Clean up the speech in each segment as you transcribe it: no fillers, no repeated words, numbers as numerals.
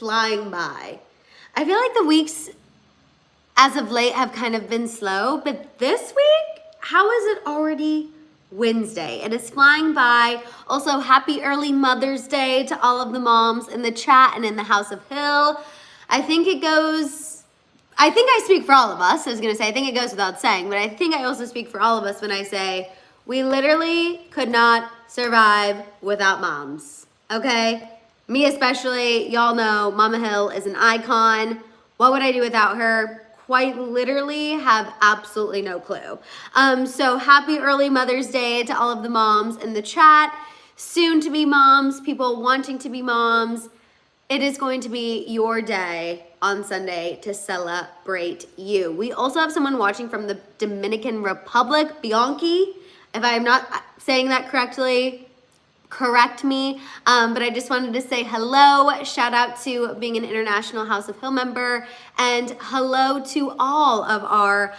flying by. I feel like the weeks as of late have kind of been slow, but this week, how is it already Wednesday? It is flying by. Also, happy early Mother's Day to all of the moms in the chat and in the House of Hill. I think I speak for all of us. I was gonna say, I think it goes without saying, but I think I also speak for all of us when I say, we literally could not survive without moms, okay? Me especially, y'all know Mama Hill is an icon. What would I do without her? Quite literally have absolutely no clue. So happy early Mother's Day to all of the moms in the chat, soon to be moms, people wanting to be moms. It is going to be your day on Sunday to celebrate you. We also have someone watching from the Dominican Republic, Bianchi. If I am not saying that correctly, correct me. But I just wanted to say hello. Shout out to being an International House of Hill member, and hello to all of our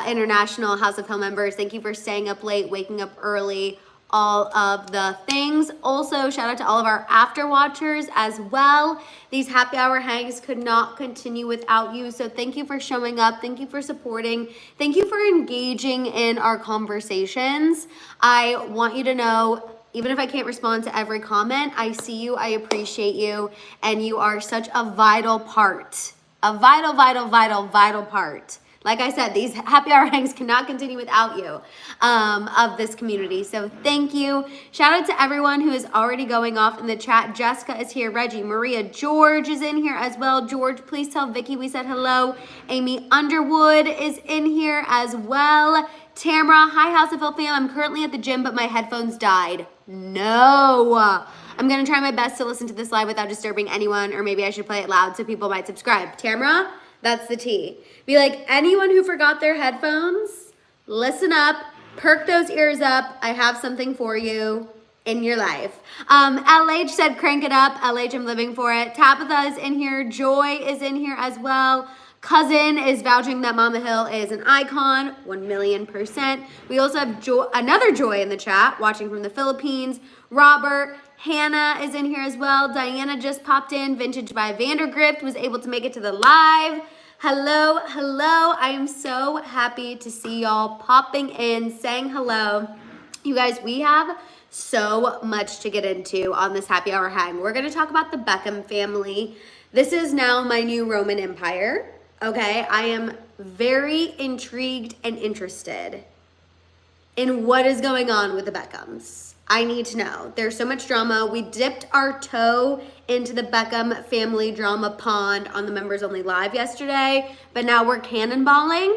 International House of Hill members. Thank you for staying up late, waking up early, all of the things. Also, shout out to all of our after watchers as well. These happy hour hangs could not continue without you. So thank you for showing up. Thank you for supporting. Thank you for engaging in our conversations. I want you to know, even if I can't respond to every comment, I see you, I appreciate you, and you are such a vital part, a vital part. Like I said, these happy hour hangs cannot continue without you, of this community. So thank you. Shout out to everyone who is already going off in the chat. Jessica is here, Reggie, Maria, George is in here as well. George, please tell Vicky we said hello. Amy Underwood is in here as well. Tamara, hi House of Hill fam. I'm currently at the gym, but my headphones died. No. I'm gonna try my best to listen to this live without disturbing anyone, or maybe I should play it loud so people might subscribe. Tamara, that's the tea. Be like, anyone who forgot their headphones, listen up, perk those ears up. I have something for you in your life. LH said, crank it up. LH, I'm living for it. Tabitha is in here. Joy is in here as well. Cousin is vouching that Mama Hill is an icon, 1,000,000%. We also have another Joy in the chat, watching from the Philippines. Robert, Hannah is in here as well. Diana just popped in. Vintage by Vandergrift was able to make it to the live. Hello, hello. I am so happy to see y'all popping in, saying hello. You guys, we have so much to get into on this happy hour hang. We're going to talk about the Beckham family. This is now my new Roman Empire. Okay, I am very intrigued and interested in what is going on with the Beckhams. I need to know. There's so much drama. We dipped our toe into the Beckham family drama pond on the Members Only Live yesterday, but now we're cannonballing.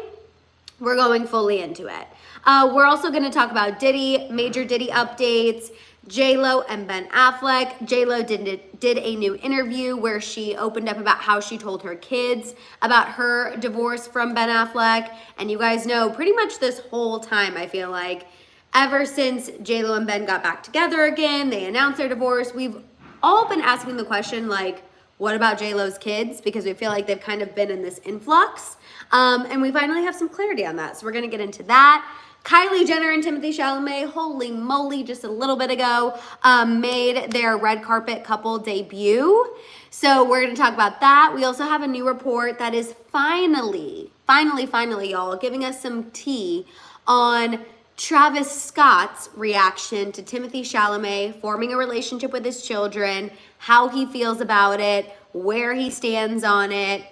We're going fully into it. We're also going to talk about Diddy, major Diddy updates, JLo and Ben Affleck. JLo did a new interview where she opened up about how she told her kids about her divorce from Ben Affleck. And you guys know pretty much this whole time, I feel like, ever since JLo and Ben got back together again, they announced their divorce, we've all been asking the question, like, what about JLo's kids? Because we feel like they've kind of been in this influx. And we finally have some clarity on that. So we're going to get into that. Kylie Jenner and Timothèe Chalamet, holy moly, just a little bit ago, made their red carpet couple debut. So we're going to talk about that. We also have a new report that is finally, y'all, giving us some tea on Travis Scott's reaction to Timothèe Chalamet forming a relationship with his children, how he feels about it, where he stands on it.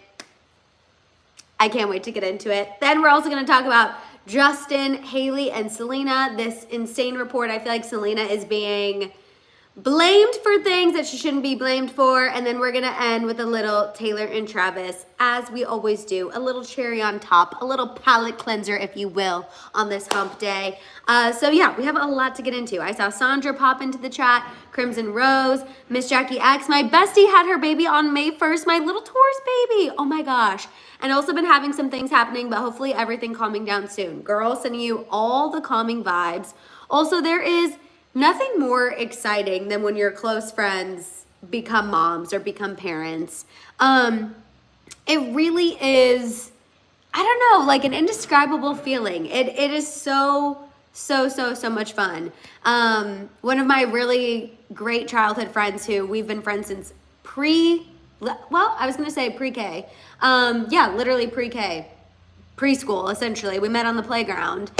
I can't wait to get into it. Then we're also going to talk about Justin, Haley, and Selena. This insane report. I feel like Selena is being blamed for things that she shouldn't be blamed for. And then we're going to end with a little Taylor and Travis, as we always do. A little cherry on top, a little palate cleanser, if you will, on this hump day. So yeah, we have a lot to get into. I saw Sandra pop into the chat, Crimson Rose, Miss Jackie X. My bestie had her baby on May 1st, my little Taurus baby. Oh my gosh. And also been having some things happening, but hopefully everything calming down soon. Girl, sending you all the calming vibes. Also, there is nothing more exciting than when your close friends become moms or become parents. It really is, I don't know, like an indescribable feeling. It is so much fun. One of my really great childhood friends who we've been friends since well, I was gonna say pre-K. Yeah, literally pre-K. Preschool, essentially. We met on the playground.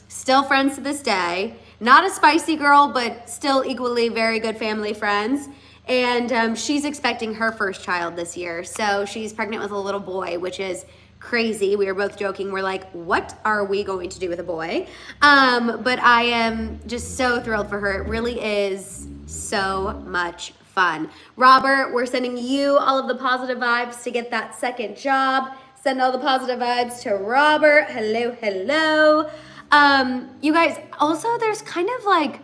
Still friends to this day. Not a spicy girl, but still equally very good family friends. And she's expecting her first child this year. So she's pregnant with a little boy, which is crazy. We were both joking. We're like, what are we going to do with a boy? But I am just so thrilled for her. It really is so much fun. Robert, we're sending you all of the positive vibes to get that second job. Send all the positive vibes to Robert. Hello, hello. You guys, also there's kind of like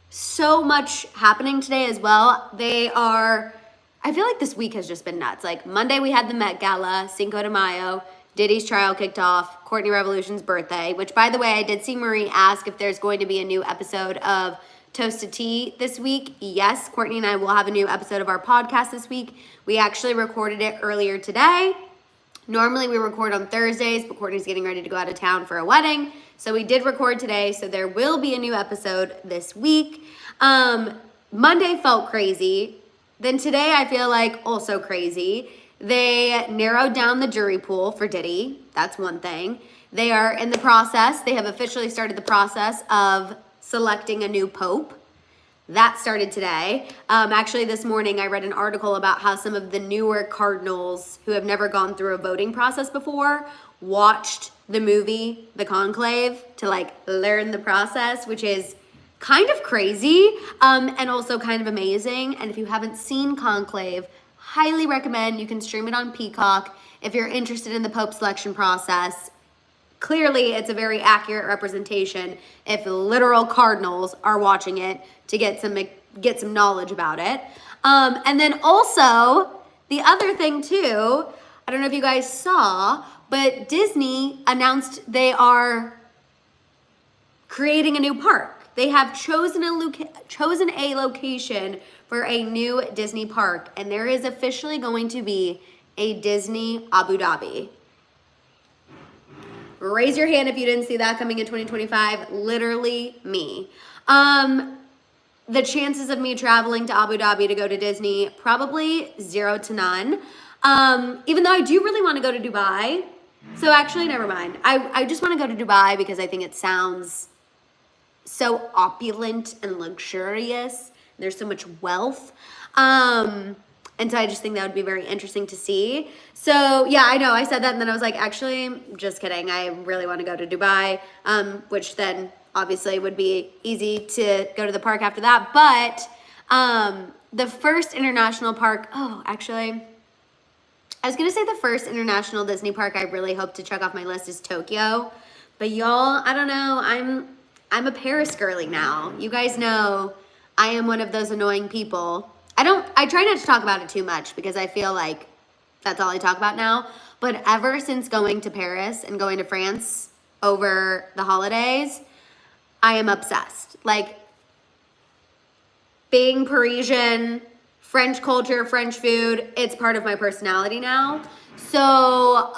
so much happening today as well. I feel like this week has just been nuts. Like Monday we had the Met Gala, Cinco de Mayo, Diddy's trial kicked off, Courtney Revolution's birthday, which by the way, I did see Marie ask if there's going to be a new episode of Toasted Tea this week. Yes, Courtney and I will have a new episode of our podcast this week. We actually recorded it earlier today. Normally we record on Thursdays, but Courtney's getting ready to go out of town for a wedding. So we did record today, so there will be a new episode this week. Monday felt crazy. Then today I feel like also crazy. They narrowed down the jury pool for Diddy. That's one thing. They are in the process. They have officially started the process of selecting a new pope. That started today. Actually, this morning I read an article about how some of the newer cardinals who have never gone through a voting process before watched the movie The Conclave to like learn the process, which is kind of crazy and also kind of amazing. And if you haven't seen Conclave, highly recommend. You can stream it on Peacock if you're interested in the Pope selection process. Clearly, it's a very accurate representation if literal cardinals are watching it to get some knowledge about it. And then also, the other thing too, I don't know if you guys saw, but Disney announced they are creating a new park. They have chosen a location for a new Disney park, and there is officially going to be a Disney Abu Dhabi. Raise your hand if you didn't see that coming in 2025. Literally me. The chances of me traveling to Abu Dhabi to go to Disney, probably 0 to none. Even though I do really want to go to Dubai. So actually, never mind. I just want to go to Dubai because I think it sounds so opulent and luxurious. There's so much wealth. And so I just think that would be very interesting to see. So yeah, I know I said that and then I was like, actually, just kidding. I really want to go to Dubai, which then obviously would be easy to go to the park after that. But the first international park, actually, I was going to say the first international Disney park I really hope to check off my list is Tokyo. But y'all, I don't know. I'm a Paris girly now. You guys know I am one of those annoying people. I try not to talk about it too much because I feel like that's all I talk about now. But ever since going to Paris and going to France over the holidays, I am obsessed. Like, being Parisian, French culture, French food, it's part of my personality now. So,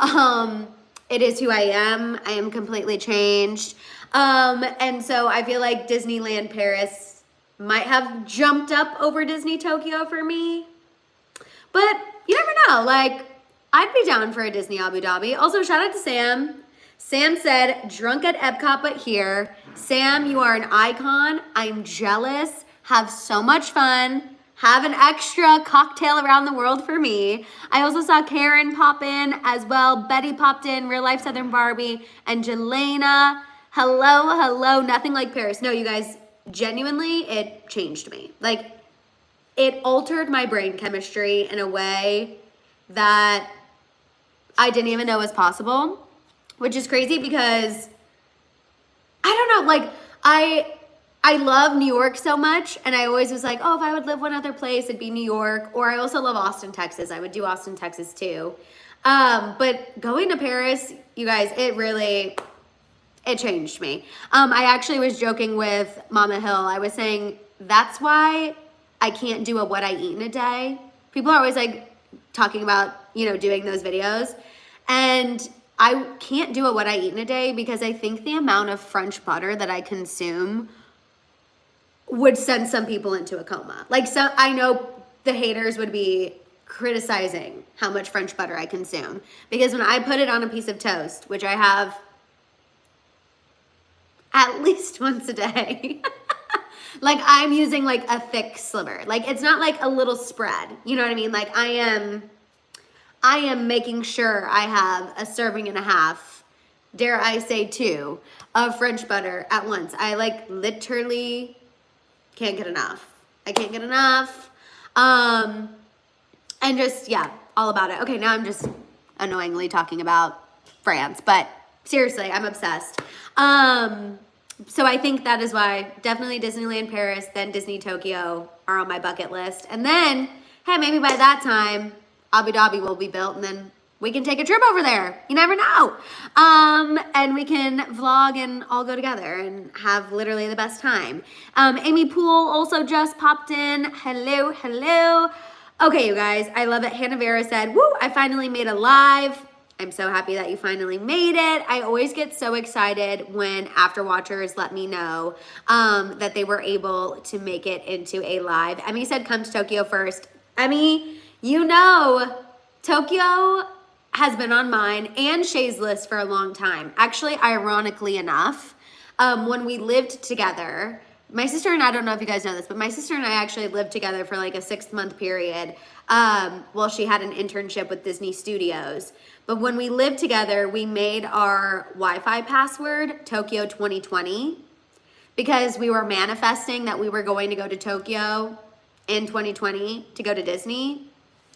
it is who I am. I am completely changed. And so I feel like Disneyland Paris might have jumped up over Disney Tokyo for me. But you never know. Like, I'd be down for a Disney Abu Dhabi. Also, shout out to Sam. Sam said, drunk at Epcot, but here. Sam, you are an icon. I'm jealous. Have so much fun. Have an extra cocktail around the world for me. I also saw Karen pop in as well. Betty popped in, Real Life Southern Barbie, and Jelena. Hello, hello. Nothing like Paris. No, you guys, genuinely, it changed me. Like, it altered my brain chemistry in a way that I didn't even know was possible, which is crazy because I don't know, like, I love New York so much, and I always was like, oh, if I would live one other place, it'd be New York. Or I also love Austin, Texas. I would do Austin, Texas too. But going to Paris, you guys, it changed me. I actually was joking with Mama Hill. I was saying, that's why I can't do a what I eat in a day. People are always like talking about, doing those videos. And I can't do a what I eat in a day because I think the amount of French butter that I consume would send some people into a coma. Like, so I know the haters would be criticizing how much French butter I consume. Because when I put it on a piece of toast, which I have at least once a day, like I'm using like a thick sliver. Like it's not like a little spread. You know what I mean? Like I am making sure I have a serving and a half, dare I say 2, of French butter at once. I like literally can't get enough. I can't get enough. And just, yeah, all about it. Okay, now I'm just annoyingly talking about France, but seriously, I'm obsessed. So I think that is why definitely Disneyland Paris, then Disney Tokyo are on my bucket list. And then, hey, maybe by that time, Abu Dhabi will be built and then we can take a trip over there. You never know. And we can vlog and all go together and have literally the best time. Amy Poole also just popped in. Hello, hello. Okay, you guys, I love it. Hannah Vera said, woo, I finally made a live. I'm so happy that you finally made it. I always get so excited when after watchers let me know that they were able to make it into a live. Emmy said, come to Tokyo first. Emmy, you know, Tokyo has been on mine and Shay's list for a long time. Actually, ironically enough, when we lived together, my sister and I don't know if you guys know this, but my sister and I actually lived together for like a 6-month period while she had an internship with Disney Studios. But when we lived together, we made our Wi-Fi password Tokyo 2020 because we were manifesting that we were going to go to Tokyo in 2020 to go to Disney.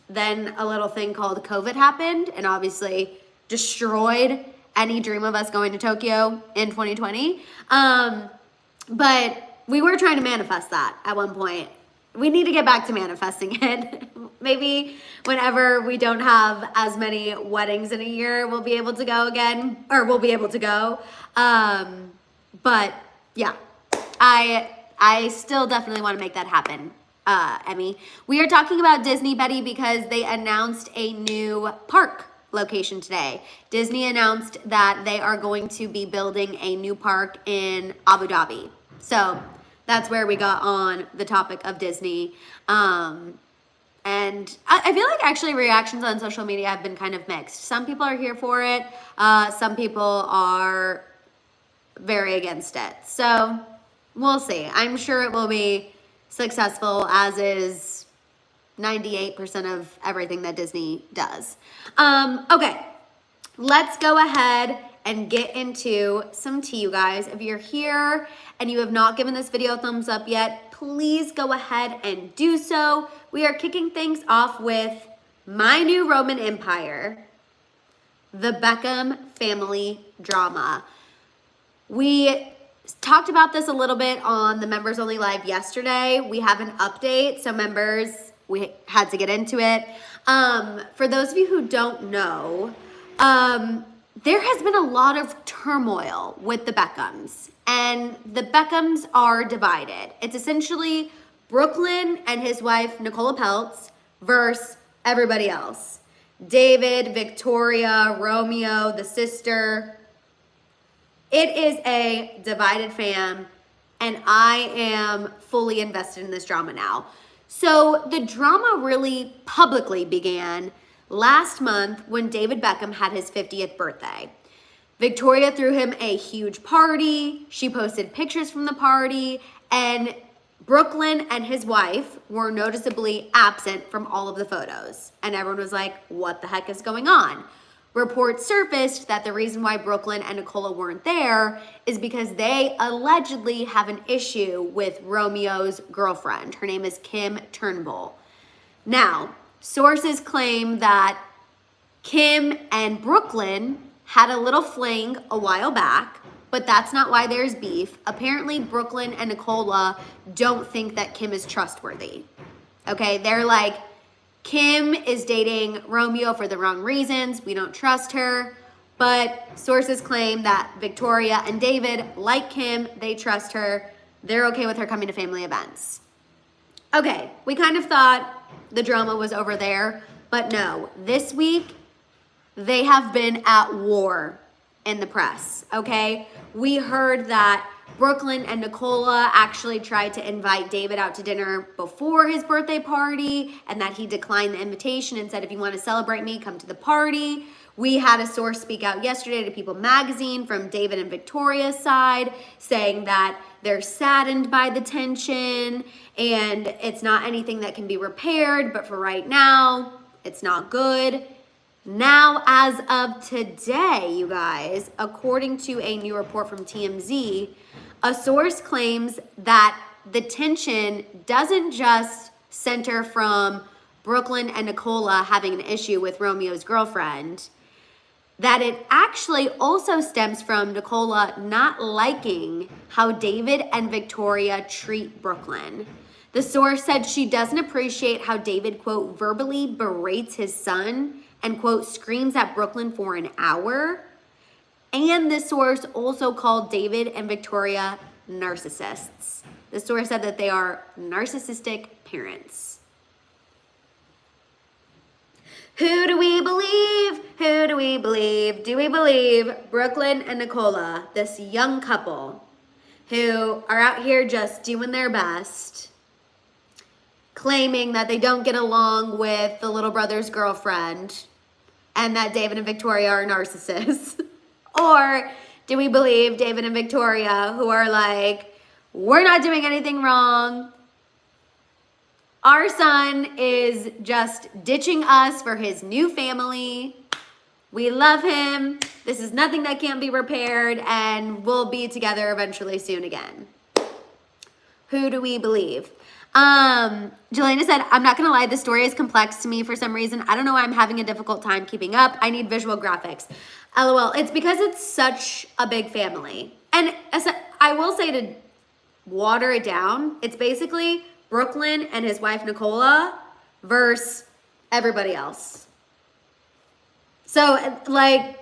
Then a little thing called COVID happened and obviously destroyed any dream of us going to Tokyo in 2020. But we were trying to manifest that at one point. We need to get back to manifesting it. Maybe whenever we don't have as many weddings in a year, we'll be able to go again, or we'll be able to go. But yeah, I still definitely want to make that happen, Emmy. We are talking about Disney, Betty, because they announced a new park location today. Disney announced that they are going to be building a new park in Abu Dhabi. So that's where we got on the topic of Disney. And I feel like actually reactions on social media have been kind of mixed. Some people are here for it. Some people are very against it. So we'll see. I'm sure it will be successful, as is 98% of everything that Disney does. Okay, let's go ahead and get into some tea, you guys. If you're here and you have not given this video a thumbs up yet, please go ahead and do so. We are kicking things off with my new Roman Empire, the Beckham family drama. We talked about this a little bit on the Members Only Live yesterday. We have an update, so members, we had to get into it. For those of you who don't know, there has been a lot of turmoil with the Beckhams, and the Beckhams are divided. It's essentially Brooklyn and his wife, Nicola Peltz, versus everybody else. David, Victoria, Romeo, the sister. It is a divided fam, and I am fully invested in this drama now. So the drama really publicly began last month when David Beckham had his 50th birthday. Victoria threw him a huge party. She posted pictures from the party, and Brooklyn and his wife were noticeably absent from all of the photos. And everyone was like, what the heck is going on? Reports surfaced that the reason why Brooklyn and Nicola weren't there is because they allegedly have an issue with Romeo's girlfriend. Her name is Kim Turnbull. Now, sources claim that Kim and Brooklyn had a little fling a while back, but that's not why there's beef. Apparently, Brooklyn and Nicola don't think that Kim is trustworthy. Okay, they're like, Kim is dating Romeo for the wrong reasons. We don't trust her. But sources claim that Victoria and David like Kim. They trust her. They're okay with her coming to family events. Okay, we kind of thought the drama was over there, but no. This week, they have been at war in the press, okay? We heard that Brooklyn and Nicola actually tried to invite David out to dinner before his birthday party, and that he declined the invitation and said, if you want to celebrate me, come to the party. We had a source speak out yesterday to People magazine from David and Victoria's side, saying that they're saddened by the tension and it's not anything that can be repaired, but for right now, it's not good. Now, as of today, you guys, according to a new report from TMZ, a source claims that the tension doesn't just center from Brooklyn and Nicola having an issue with Romeo's girlfriend, that it actually also stems from Nicola not liking how David and Victoria treat Brooklyn. The source said she doesn't appreciate how David, quote, verbally berates his son and, quote, screams at Brooklyn for an hour. And the source also called David and Victoria narcissists. The source said that they are narcissistic parents. Who do we believe? Who do we believe? Do we believe Brooklyn and Nicola, this young couple who are out here just doing their best, claiming that they don't get along with the little brother's girlfriend and that David and Victoria are narcissists? Or do we believe David and Victoria, who are like, we're not doing anything wrong, our son is just ditching us for his new family, we love him, this is nothing that can't be repaired, and we'll be together eventually soon again? Who do we believe? Jelena said, I'm not gonna lie, the story is complex to me for some reason. I don't know why I'm having a difficult time keeping up. I need visual graphics. LOL. It's because it's such a big family. And I will say, to water it down, it's basically Brooklyn and his wife Nicola versus everybody else. So, like,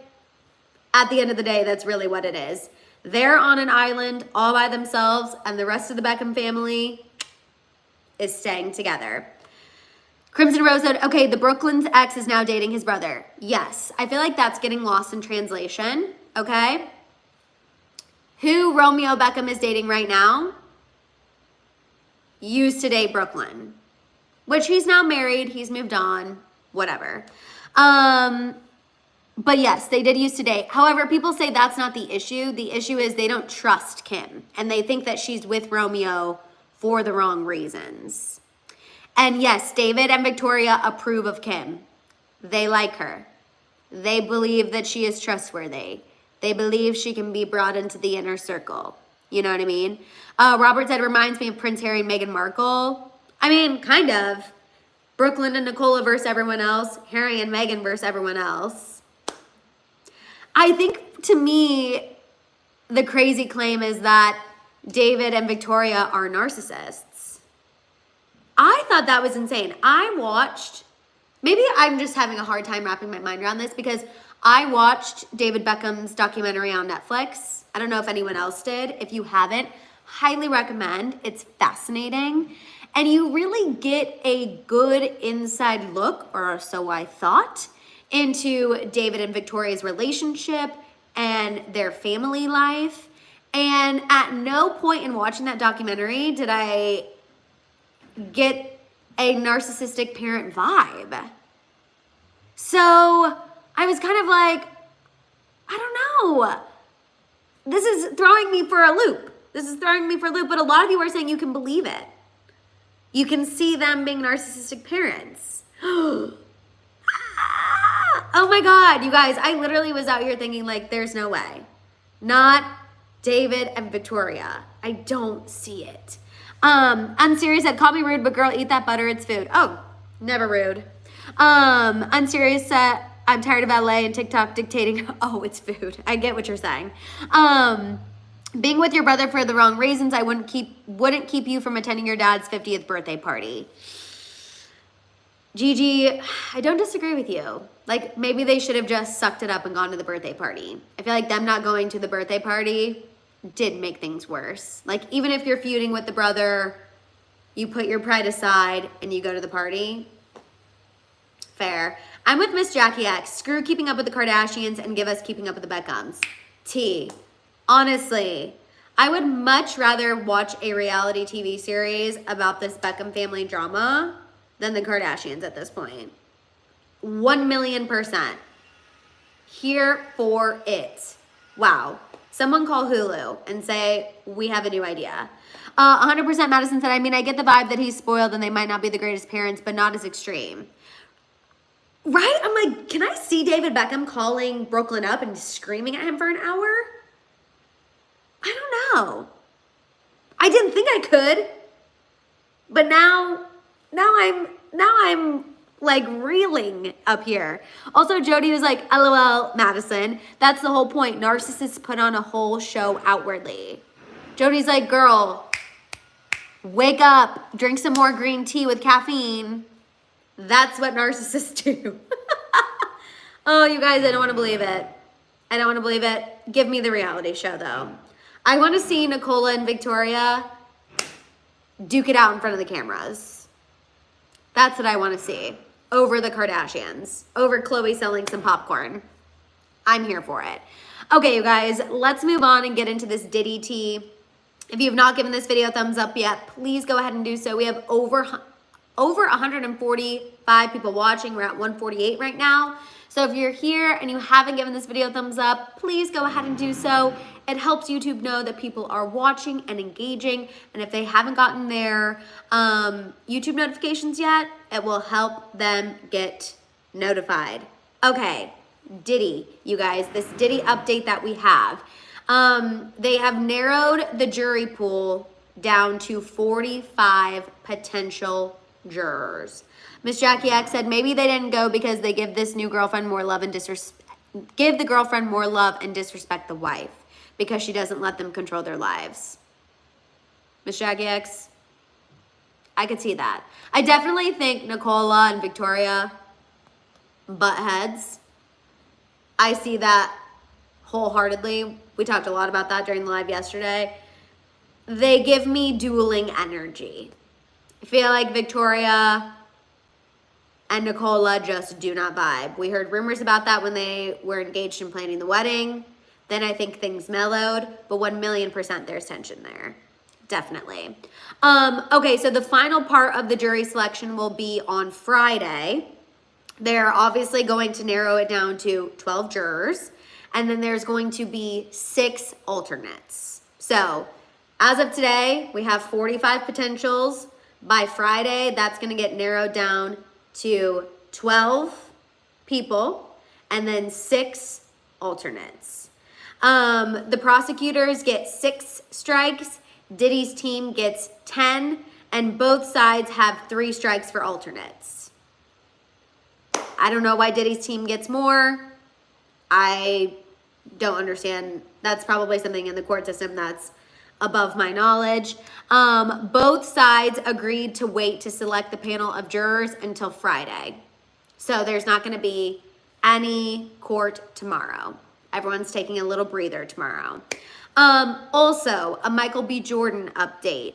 at the end of the day, that's really what it is. They're on an island all by themselves, and the rest of the Beckham family is staying together. Crimson Rose said, okay, the Brooklyn's ex is now dating his brother. Yes, I feel like that's getting lost in translation, okay? Who Romeo Beckham is dating right now used to date Brooklyn, which he's now married, he's moved on, whatever. But yes, they did used to date. However, people say that's not the issue. The issue is they don't trust Kim, and they think that she's with Romeo for the wrong reasons. And yes, David and Victoria approve of Kim. They like her. They believe that she is trustworthy. They believe she can be brought into the inner circle. You know what I mean? Robert said, reminds me of Prince Harry and Meghan Markle. I mean, kind of. Brooklyn and Nicola versus everyone else. Harry and Meghan versus everyone else. I think, to me, the crazy claim is that David and Victoria are narcissists. I thought that was insane. I watched, maybe I'm just having a hard time wrapping my mind around this, because I watched David Beckham's documentary on Netflix. I don't know if anyone else did. If you haven't, highly recommend. It's fascinating. And you really get a good inside look, or so I thought, into David and Victoria's relationship and their family life. And at no point in watching that documentary did I get a narcissistic parent vibe. So I was kind of like, I don't know. This is throwing me for a loop. But a lot of you are saying you can believe it. You can see them being narcissistic parents. Oh my God, you guys, I literally was out here thinking, like, there's no way. Not David and Victoria. I don't see it. Unserious said, call me rude, but girl, eat that butter, it's food. Oh, never rude. Unserious said, I'm tired of LA and TikTok dictating. Oh, it's food. I get what you're saying. Being with your brother for the wrong reasons, I wouldn't keep you from attending your dad's 50th birthday party. Gigi, I don't disagree with you. Like, maybe they should have just sucked it up and gone to the birthday party. I feel like them not going to the birthday party did make things worse. Like, even if you're feuding with the brother, you put your pride aside and you go to the party. Fair. I'm with Miss Jackie X. Screw Keeping Up with the Kardashians and give us Keeping Up with the Beckhams. T. Honestly. I would much rather watch a reality TV series about this Beckham family drama than the Kardashians at this point. 1,000,000%. Here for it. Wow. Someone call Hulu and say, we have a new idea. 100% Madison said, I mean, I get the vibe that he's spoiled and they might not be the greatest parents, but not as extreme. Right? I'm like, can I see David Beckham calling Brooklyn up and screaming at him for an hour? I don't know. I didn't think I could. But now I'm like reeling up here. Also, Jody was like, LOL, Madison. That's the whole point. Narcissists put on a whole show outwardly. Jody's like, girl, wake up, drink some more green tea with caffeine. That's what narcissists do. Oh, you guys, I don't want to believe it. I don't want to believe it. Give me the reality show, though. I want to see Nicola and Victoria duke it out in front of the cameras. That's what I want to see. Over the Kardashians. Over Khloe selling some popcorn. I'm here for it. Okay, you guys, let's move on and get into this Diddy tea. If you have not given this video a thumbs up yet, please go ahead and do so. We have over 145 people watching. We're at 148 right now. So if you're here and you haven't given this video a thumbs up, please go ahead and do so. It helps YouTube know that people are watching and engaging. And if they haven't gotten their YouTube notifications yet, it will help them get notified. Okay, Diddy, you guys, this Diddy update that we have. They have narrowed the jury pool down to 45 potential jurors. Miss Jackie X said maybe they didn't go because they give this new girlfriend more love and give the girlfriend more love and disrespect the wife because she doesn't let them control their lives. Miss Jackie X, I could see that. I definitely think Nicola and Victoria butt heads. I see that wholeheartedly. We talked a lot about that during the live yesterday. They give me dueling energy. I feel like Victoria and Nicola just do not vibe. We heard rumors about that when they were engaged in planning the wedding. Then I think things mellowed, but 1,000,000% there's tension there. Definitely. Okay, so the final part of the jury selection will be on Friday. They're obviously going to narrow it down to 12 jurors, and then there's going to be 6 alternates. So as of today, we have 45 potentials. By Friday, that's going to get narrowed down to 12 people and then 6 alternates. The prosecutors get 6 strikes. Diddy's team gets 10, and both sides have 3 strikes for alternates. I don't know why Diddy's team gets more. I don't understand. That's probably something in the court system that's above my knowledge. Both sides agreed to wait to select the panel of jurors until Friday. So there's not going to be any court tomorrow. Everyone's taking a little breather tomorrow. Also, a Michael B. Jordan update.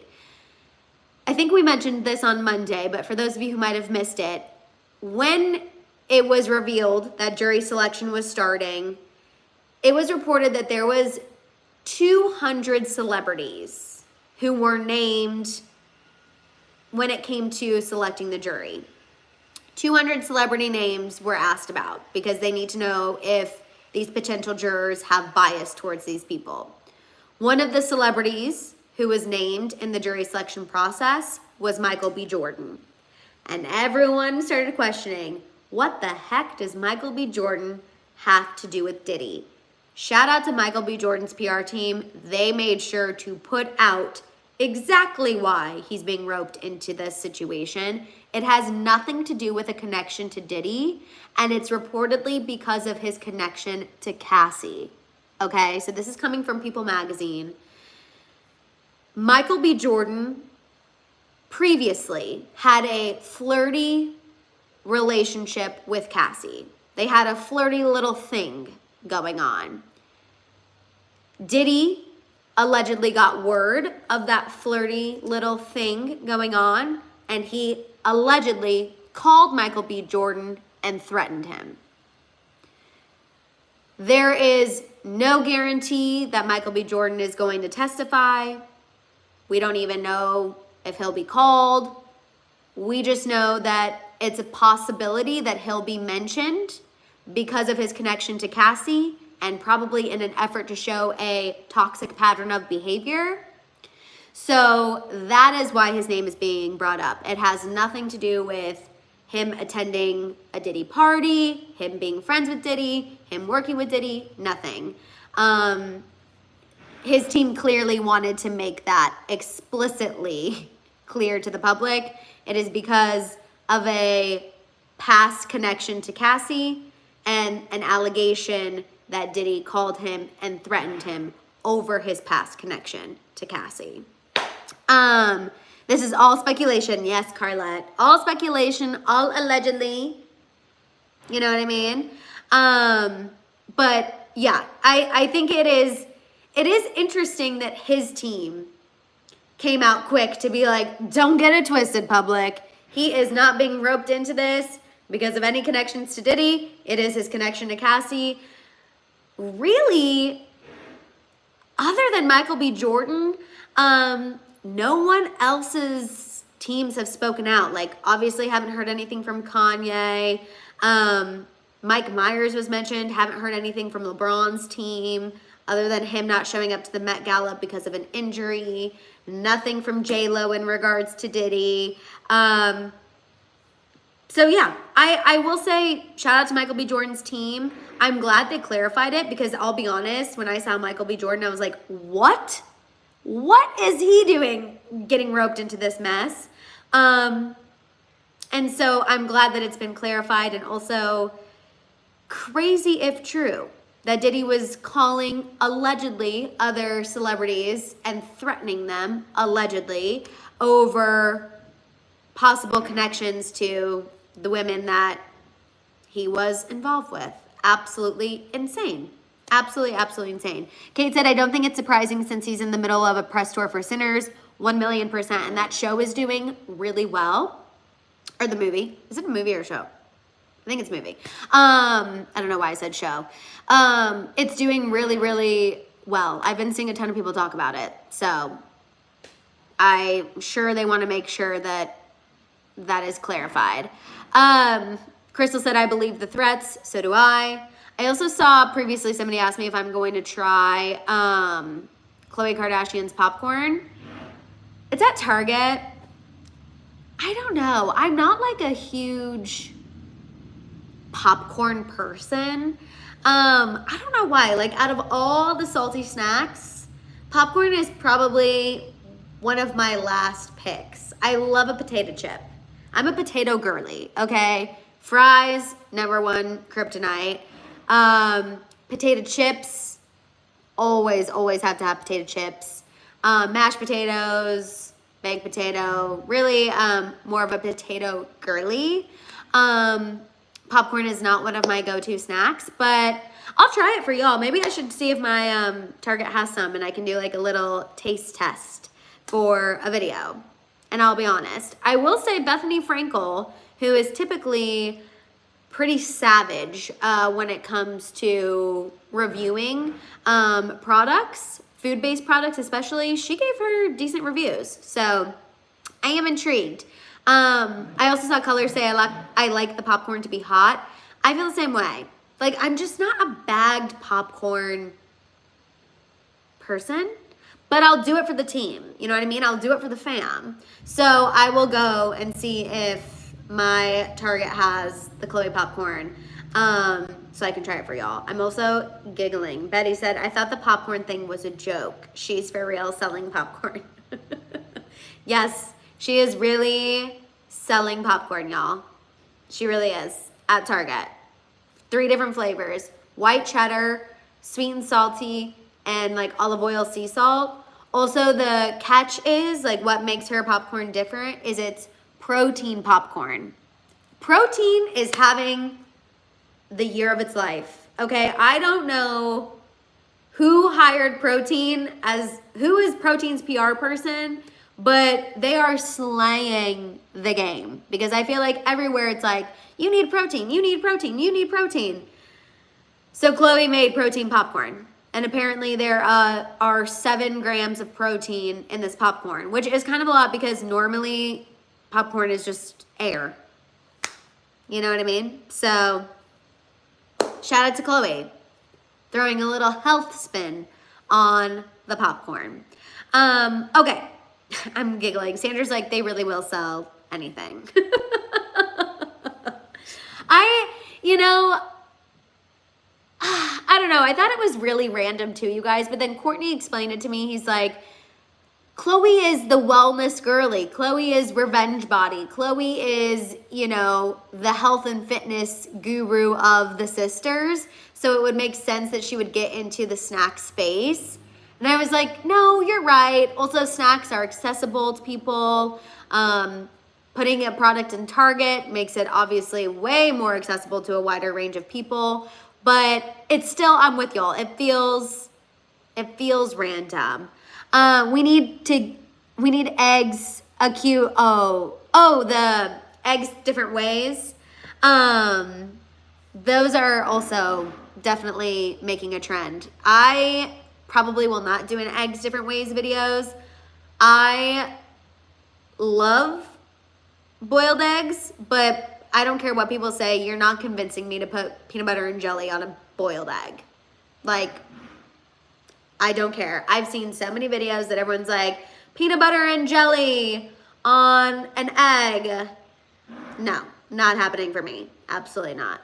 I think we mentioned this on Monday, but for those of you who might have missed it, when it was revealed that jury selection was starting, it was reported that there was 200 celebrities who were named when it came to selecting the jury. 200 celebrity names were asked about because they need to know if these potential jurors have bias towards these people. One of the celebrities who was named in the jury selection process was Michael B. Jordan. And everyone started questioning, what the heck does Michael B. Jordan have to do with Diddy? Shout out to Michael B. Jordan's PR team. They made sure to put out exactly why he's being roped into this situation. It has nothing to do with a connection to Diddy, and it's reportedly because of his connection to Cassie. Okay, so this is coming from People Magazine. Michael B. Jordan previously had a flirty relationship with Cassie. They had a flirty little thing going on. Diddy allegedly got word of that flirty little thing going on, and he allegedly called Michael B. Jordan and threatened him. There is no guarantee that Michael B. Jordan is going to testify. We don't even know if he'll be called. We just know that it's a possibility that he'll be mentioned because of his connection to Cassie and probably in an effort to show a toxic pattern of behavior. So that is why his name is being brought up. It has nothing to do with him attending a Diddy party, him being friends with Diddy, him working with Diddy, nothing. His team clearly wanted to make that explicitly clear to the public. It is because of a past connection to Cassie and an allegation that Diddy called him and threatened him over his past connection to Cassie. This is all speculation. Yes, Carlette. All speculation, all allegedly. You know what I mean? But yeah, I think it is interesting that his team came out quick to be like, don't get it twisted, public. He is not being roped into this because of any connections to Diddy. It is his connection to Cassie. Really, other than Michael B. Jordan, no one else's teams have spoken out. Like, obviously haven't heard anything from Kanye. Mike Myers was mentioned. Haven't heard anything from LeBron's team other than him not showing up to the Met Gala because of an injury. Nothing from JLo in regards to Diddy. So yeah, I will say shout out to Michael B. Jordan's team. I'm glad they clarified it because I'll be honest, when I saw Michael B. Jordan, I was like, what? What is he doing getting roped into this mess? And so I'm glad that it's been clarified, and also crazy if true that Diddy was calling allegedly other celebrities and threatening them allegedly over possible connections to the women that he was involved with. Absolutely insane. Absolutely, absolutely insane. Kate said, I don't think it's surprising since he's in the middle of a press tour for Sinners, 1,000,000%, and that show is doing really well. Or the movie. Is it a movie or a show? I think it's a movie. I don't know why I said show. It's doing really, really well. I've been seeing a ton of people talk about it. So I'm sure they want to make sure that that is clarified. Crystal said, I believe the threats. So do I. I also saw previously somebody asked me if I'm going to try Khloe Kardashian's popcorn. It's at Target. I don't know. I'm not like a huge popcorn person. I don't know why. Like, out of all the salty snacks, popcorn is probably one of my last picks. I love a potato chip. I'm a potato girly, okay? Fries, number one kryptonite. Potato chips, always have to have potato chips. Mashed potatoes, baked potato, really more of a potato girly. Popcorn is not one of my go-to snacks, but I'll try it for y'all. Maybe I should see if my Target has some and I can do like a little taste test for a video. And I'll be honest, I will say Bethany Frankel, who is typically pretty savage when it comes to reviewing products, food-based products especially, she gave her decent reviews. So I am intrigued. I also saw Color say I like the popcorn to be hot. I feel the same way. Like, I'm just not a bagged popcorn person, but I'll do it for the team. You know what I mean? I'll do it for the fam. So I will go and see if my Target has the Khloe popcorn, so I can try it for y'all. I'm also giggling. Betty said, I thought the popcorn thing was a joke. She's for real selling popcorn. Yes, she is really selling popcorn, y'all. She really is, at Target. 3 different flavors: white cheddar, sweet and salty, and like olive oil sea salt. Also, the catch is, like, what makes her popcorn different is it's protein popcorn. Protein is having the year of its life, okay? I don't know who hired Protein who is Protein's PR person, but they are slaying the game, because I feel like everywhere it's like, you need protein, you need protein, you need protein. So Chloe made protein popcorn. And apparently there are 7 grams of protein in this popcorn, which is kind of a lot because normally popcorn is just air. You know what I mean? So shout out to Chloe, throwing a little health spin on the popcorn. Okay, I'm giggling. Sandra's like, they really will sell anything. I don't know. I thought it was really random too, you guys. But then Courtney explained it to me. He's like, Chloe is the wellness girly. Chloe is revenge body. Chloe is, the health and fitness guru of the sisters. So it would make sense that she would get into the snack space. And I was like, no, you're right. Also, snacks are accessible to people. Putting a product in Target makes it obviously way more accessible to a wider range of people. But it's still, I'm with y'all. It feels random. We need eggs, the eggs different ways. Those are also definitely making a trend. I probably will not do an eggs different ways videos. I love boiled eggs, but I don't care what people say. You're not convincing me to put peanut butter and jelly on a boiled egg. Like, I don't care. I've seen so many videos that everyone's like, peanut butter and jelly on an egg. No, not happening for me. Absolutely not.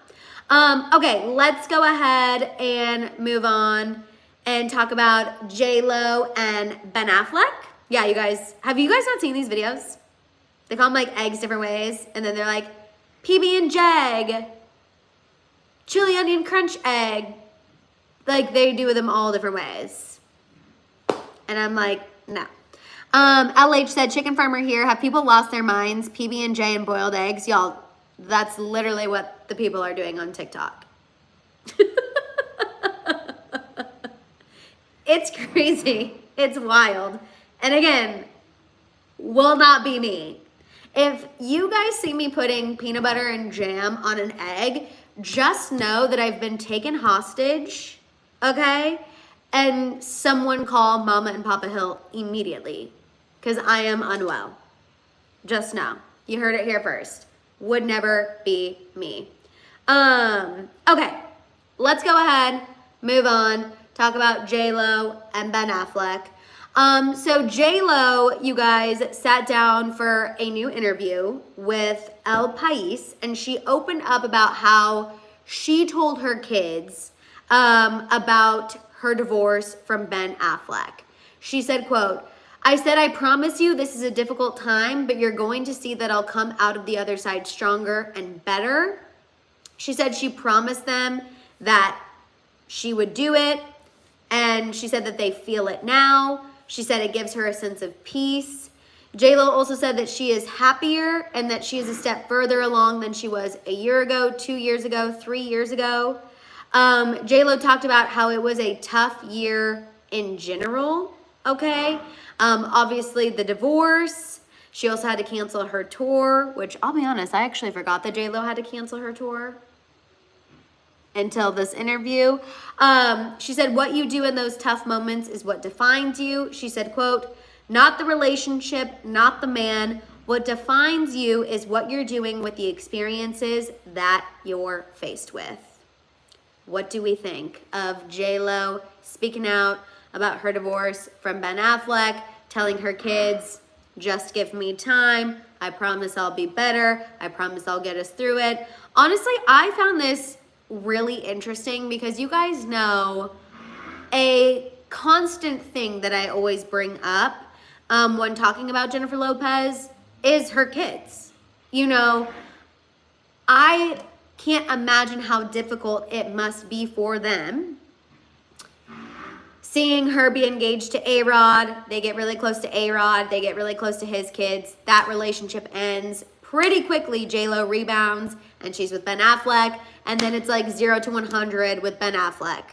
Okay, let's go ahead and move on and talk about JLo and Ben Affleck. Yeah, you guys, have you guys not seen these videos? They call them like eggs different ways, and then they're like PB&J, chili onion crunch egg. Like, they do them all different ways. And I'm like, no. LH said, chicken farmer here. Have people lost their minds? PB&J and boiled eggs. Y'all, that's literally what the people are doing on TikTok. It's crazy. It's wild. And again, will not be me. If you guys see me putting peanut butter and jam on an egg, just know that I've been taken hostage, okay? And someone call Mama and Papa Hill immediately, because I am unwell. Just know. You heard it here first. Would never be me. Okay, let's go ahead, move on, talk about JLo and Ben Affleck. So JLo, you guys, sat down for a new interview with El País, and she opened up about how she told her kids about her divorce from Ben Affleck. She said, quote, I said, I promise you this is a difficult time, but you're going to see that I'll come out of the other side stronger and better. She said she promised them that she would do it, and she said that they feel it now. She said it gives her a sense of peace. JLo also said that she is happier and that she is a step further along than she was a year ago, 2 years ago, 3 years ago. JLo talked about how it was a tough year in general, okay? Obviously the divorce. She also had to cancel her tour, which I'll be honest, I actually forgot that JLo had to cancel her tour until this interview. She said, what you do in those tough moments is what defines you. She said, quote, not the relationship, not the man. What defines you is what you're doing with the experiences that you're faced with. What do we think of JLo speaking out about her divorce from Ben Affleck, telling her kids, just give me time. I promise I'll be better. I promise I'll get us through it. Honestly, I found this really interesting because you guys know a constant thing that I always bring up when talking about Jennifer Lopez is her kids. You know, I can't imagine how difficult it must be for them. Seeing her be engaged to A-Rod, they get really close to A-Rod, they get really close to his kids, that relationship ends pretty quickly. JLo rebounds and she's with Ben Affleck, and then it's like 0 to 100 with Ben Affleck.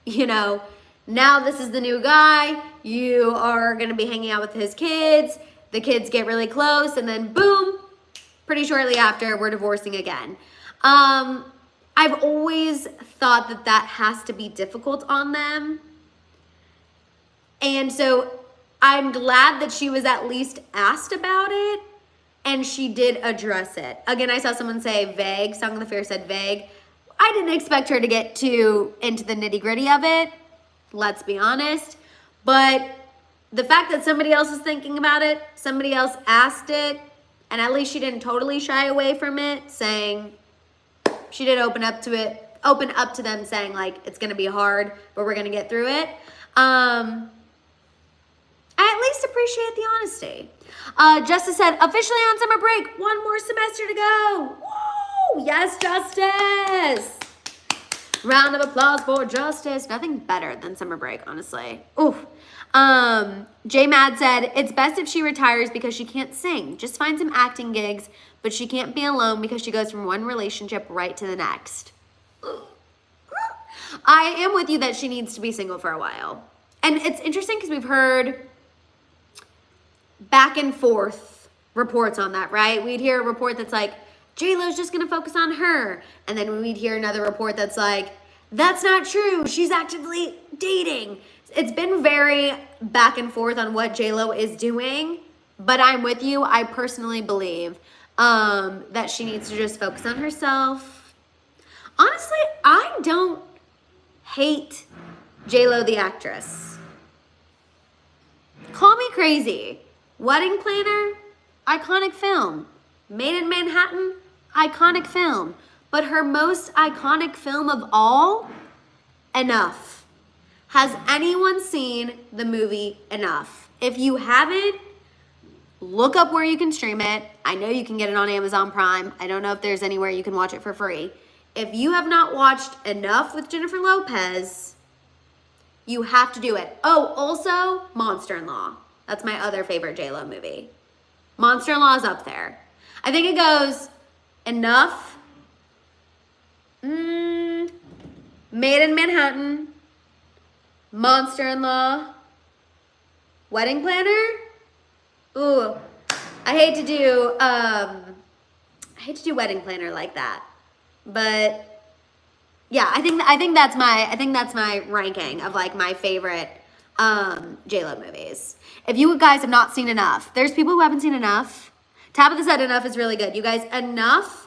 You know, now this is the new guy, you are gonna be hanging out with his kids, the kids get really close, and then boom, pretty shortly after, we're divorcing again. I've always thought that that has to be difficult on them. And so I'm glad that she was at least asked about it and she did address it. Again, I saw someone say vague. Song of the Fair said vague. I didn't expect her to get too into the nitty gritty of it. Let's be honest. But the fact that somebody else is thinking about it, somebody else asked it, and at least she didn't totally shy away from it, saying she did open up to them saying like, it's gonna be hard, but we're gonna get through it. I at least appreciate the honesty. Justice said, officially on summer break, one more semester to go. Woo! Yes, Justice. Round of applause for Justice. Nothing better than summer break, honestly. Oof. J Mad said, it's best if she retires because she can't sing. Just find some acting gigs, but she can't be alone because she goes from one relationship right to the next. I am with you that she needs to be single for a while. And it's interesting because we've heard back and forth reports on that, right? We'd hear a report that's like, JLo's just gonna focus on her. And then we'd hear another report that's like, that's not true, she's actively dating. It's been very back and forth on what JLo is doing, but I'm with you. I personally believe that she needs to just focus on herself. Honestly, I don't hate JLo the actress. Call me crazy. Wedding Planner, iconic film. Made in Manhattan, iconic film. But her most iconic film of all, Enough. Has anyone seen the movie Enough? If you haven't, look up where you can stream it. I know you can get it on Amazon Prime. I don't know if there's anywhere you can watch it for free. If you have not watched Enough with Jennifer Lopez, you have to do it. Oh, also, Monster-in-Law. That's my other favorite JLo movie. Monster-in-Law is up there. I think it goes Enough, Made in Manhattan, Monster-in-Law, Wedding Planner. Ooh, I hate to do Wedding Planner like that, but yeah, I think that's my ranking of like my favorite JLo movies. If you guys have not seen Enough, there's people who haven't seen Enough. Tabitha said Enough is really good. You guys, Enough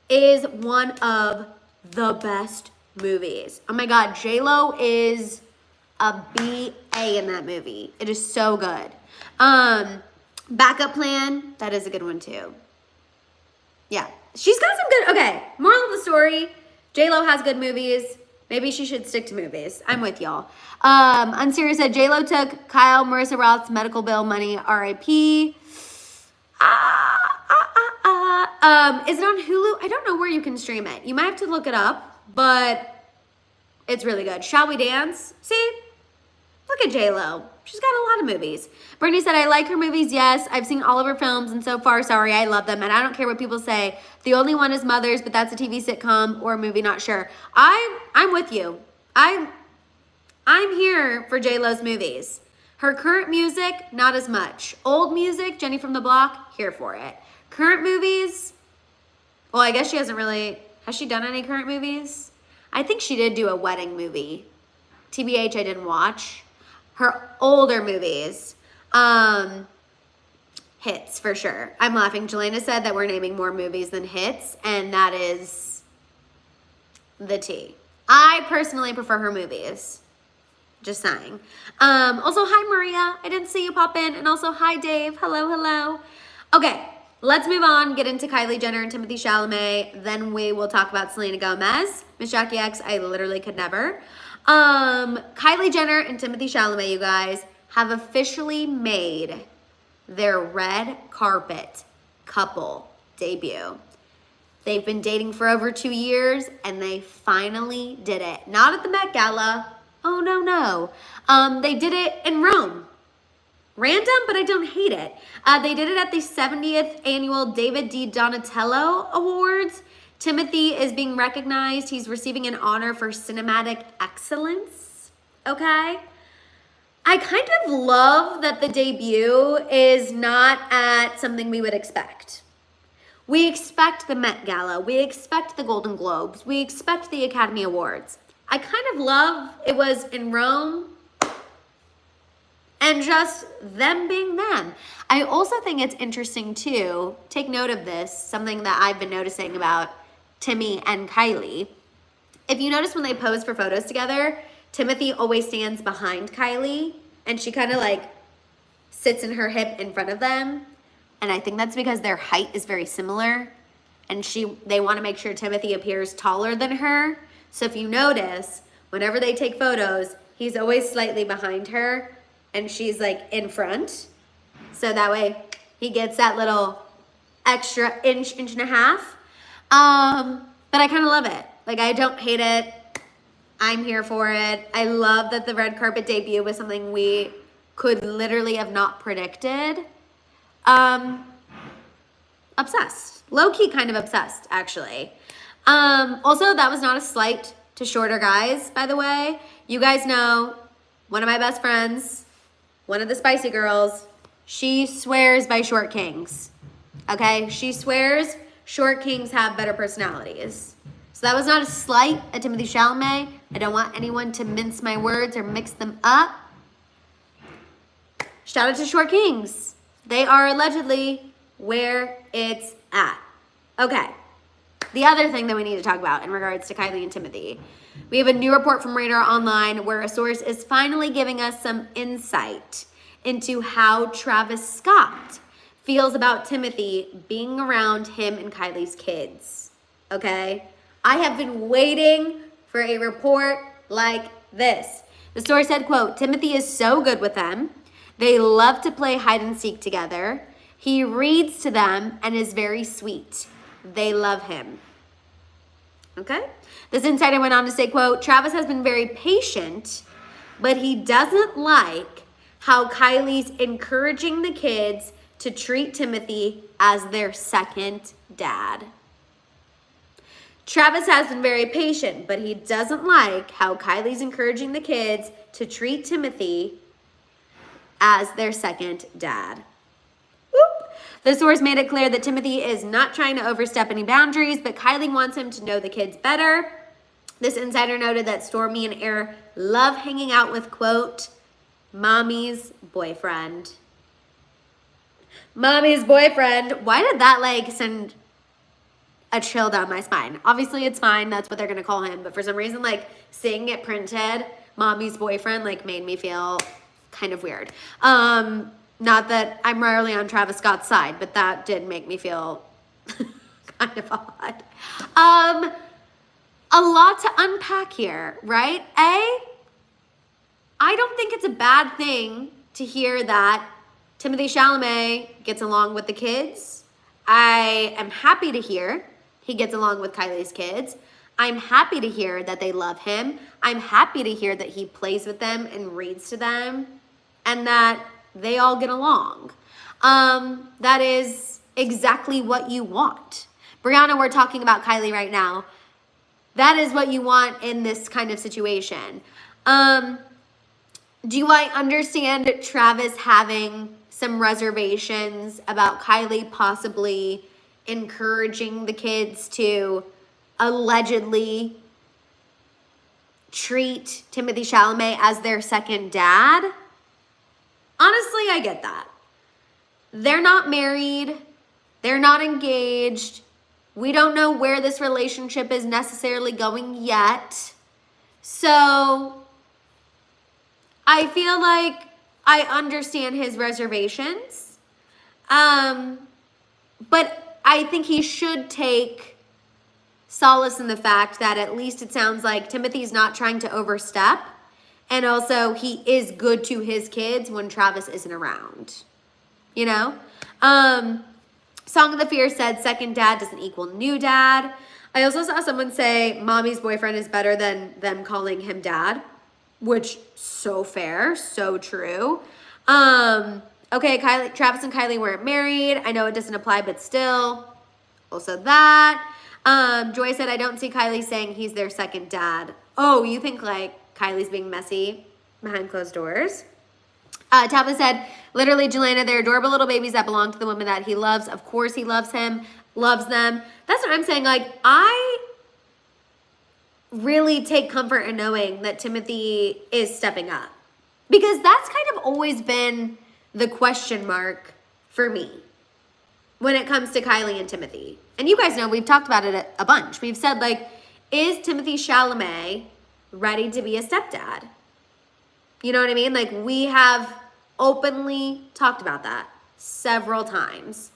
is one of the best movies. Oh my God, JLo is a BA in that movie. It is so good. Backup Plan, that is a good one too. Yeah, she's got some good, okay, moral of the story, JLo has good movies. Maybe she should stick to movies. I'm with y'all. Unserious said, JLo took Kyle Marissa Roth's medical bill money, RIP. Is it on Hulu? I don't know where you can stream it. You might have to look it up, but it's really good. Shall We Dance? See? Look at JLo. She's got a lot of movies. Brittany said, I like her movies, yes. I've seen all of her films, and so far, sorry, I love them. And I don't care what people say. The only one is Mothers, but that's a TV sitcom or a movie, not sure. I'm with you. I'm here for JLo's movies. Her current music, not as much. Old music, Jenny from the Block, here for it. Current movies, well, I guess she hasn't really, has she done any current movies? I think she did do a wedding movie. TBH, I didn't watch. Her older movies, hits for sure. I'm laughing. Jelena said that we're naming more movies than hits, and that is the T. I personally prefer her movies. Just saying. Also, hi Maria. I didn't see you pop in. And also, hi Dave. Hello, hello. Okay, let's move on. Get into Kylie Jenner and Timothée Chalamet. Then we will talk about Selena Gomez. Miss Jackie X, I literally could never. Kylie Jenner and Timothée Chalamet, you guys, have officially made their red carpet couple debut. They've been dating for over 2 years, and they finally did it. Not at the Met Gala. Oh, no. They did it in Rome. Random, but I don't hate it. They did it at the 70th annual David D. Donatello Awards. Timothée is being recognized. He's receiving an honor for cinematic excellence. Okay? I kind of love that the debut is not at something we would expect. We expect the Met Gala. We expect the Golden Globes. We expect the Academy Awards. I kind of love it was in Rome and just them being them. I also think it's interesting too, take note of this, something that I've been noticing about Timmy and Kylie. If you notice when they pose for photos together, Timothèe always stands behind Kylie and she kind of like sits in her hip in front of them. And I think that's because their height is very similar and they want to make sure Timothèe appears taller than her. So if you notice, whenever they take photos, he's always slightly behind her and she's like in front. So that way he gets that little extra inch and a half. But I kind of love it. Like, I don't hate it. I'm here for it. I love that the red carpet debut was something we could literally have not predicted. Obsessed. Low-key kind of obsessed, actually. Also, that was not a slight to shorter guys, by the way. You guys know, one of my best friends, one of the spicy girls, she swears by short kings. Okay? She swears short kings have better personalities. So that was not a slight at Timothée Chalamet. I don't want anyone to mince my words or mix them up. Shout out to short kings. They are allegedly where it's at. Okay. The other thing that we need to talk about in regards to Kylie and Timothée. We have a new report from Radar Online where a source is finally giving us some insight into how Travis Scott feels about Timothée being around him and Kylie's kids. Okay? I have been waiting for a report like this. The source said, quote, Timothée is so good with them. They love to play hide and seek together. He reads to them and is very sweet. They love him. Okay? This insider went on to say, quote, Travis has been very patient, but he doesn't like how Kylie's encouraging the kids to treat Timothée as their second dad. Travis has been very patient, but he doesn't like how Kylie's encouraging the kids to treat Timothée as their second dad. Whoop. The source made it clear that Timothée is not trying to overstep any boundaries, but Kylie wants him to know the kids better. This insider noted that Stormi and Air love hanging out with, quote, mommy's boyfriend. Mommy's boyfriend. Why did that like send a chill down my spine? Obviously it's fine. That's what they're going to call him. But for some reason, like seeing it printed, mommy's boyfriend, like made me feel kind of weird. Not that I'm rarely on Travis Scott's side, but that did make me feel kind of odd. A lot to unpack here, right? I don't think it's a bad thing to hear that Timothée Chalamet gets along with the kids. I am happy to hear he gets along with Kylie's kids. I'm happy to hear that they love him. I'm happy to hear that he plays with them and reads to them and that they all get along. That is exactly what you want. Brianna, we're talking about Kylie right now. That is what you want in this kind of situation. Do I understand Travis having some reservations about Kylie possibly encouraging the kids to allegedly treat Timothée Chalamet as their second dad? Honestly, I get that. They're not married. They're not engaged. We don't know where this relationship is necessarily going yet. So I feel like I understand his reservations. But I think he should take solace in the fact that at least it sounds like Timothy's not trying to overstep. And also he is good to his kids when Travis isn't around. You know? Song of the Fear said second dad doesn't equal new dad. I also saw someone say mommy's boyfriend is better than them calling him dad, which so fair, so true. Okay, Travis and Kylie weren't married. I know it doesn't apply, but still. Also that. Joy said, I don't see Kylie saying he's their second dad. Oh, you think like Kylie's being messy behind closed doors? Tabitha said, literally, Jelena, they're adorable little babies that belong to the woman that he loves. Of course he loves him. loves them. That's what I'm saying. Like, I really take comfort in knowing that Timothée is stepping up, because that's kind of always been the question mark for me when it comes to Kylie and Timothée. And you guys know we've talked about it a bunch. We've said, like, is Timothée Chalamet ready to be a stepdad? You know what I mean? Like, we have openly talked about that several times.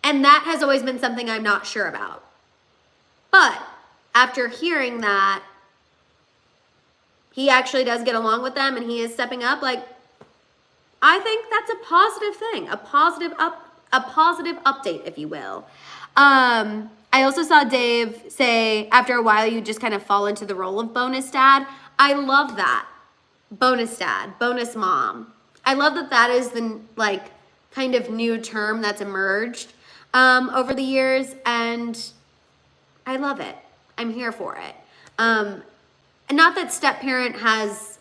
And that has always been something I'm not sure about. But after hearing that he actually does get along with them and he is stepping up, like, I think that's a positive thing, a positive update, if you will. I also saw Dave say, after a while, you just kind of fall into the role of bonus dad. I love that. Bonus dad, bonus mom. I love that that is the, like, kind of new term that's emerged over the years, and I love it. I'm here for it. And not that step parent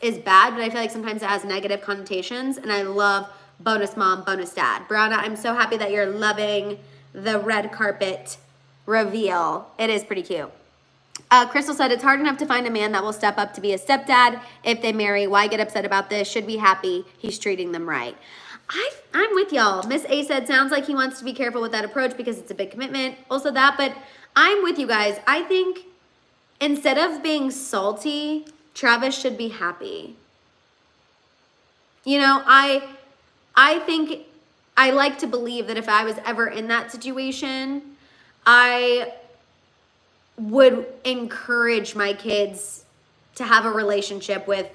is bad, but I feel like sometimes it has negative connotations, and I love bonus mom, bonus dad. Brianna, I'm so happy that you're loving the red carpet reveal. It is pretty cute. Crystal said, it's hard enough to find a man that will step up to be a stepdad. If they marry, why get upset about this? Should be happy he's treating them right. I'm with y'all. Miss A said, sounds like he wants to be careful with that approach because it's a big commitment. Also that, but I'm with you guys. I think instead of being salty, Travis should be happy. You know, I think I like to believe that if I was ever in that situation, I would encourage my kids to have a relationship with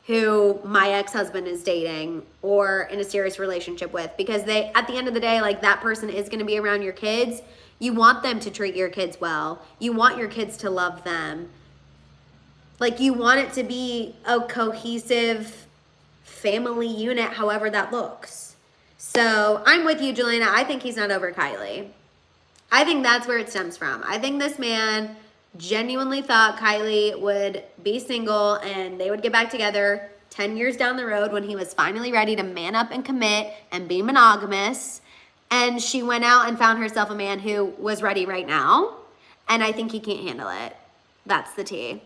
who my ex-husband is dating or in a serious relationship with, because they, at the end of the day, like, that person is going to be around your kids. You want them to treat your kids well. You want your kids to love them. Like, you want it to be a cohesive family unit, however that looks. So I'm with you, Jelena. I think he's not over Kylie. I think that's where it stems from. I think this man genuinely thought Kylie would be single and they would get back together 10 years down the road when he was finally ready to man up and commit and be monogamous. And she went out and found herself a man who was ready right now. And I think he can't handle it. That's the tea.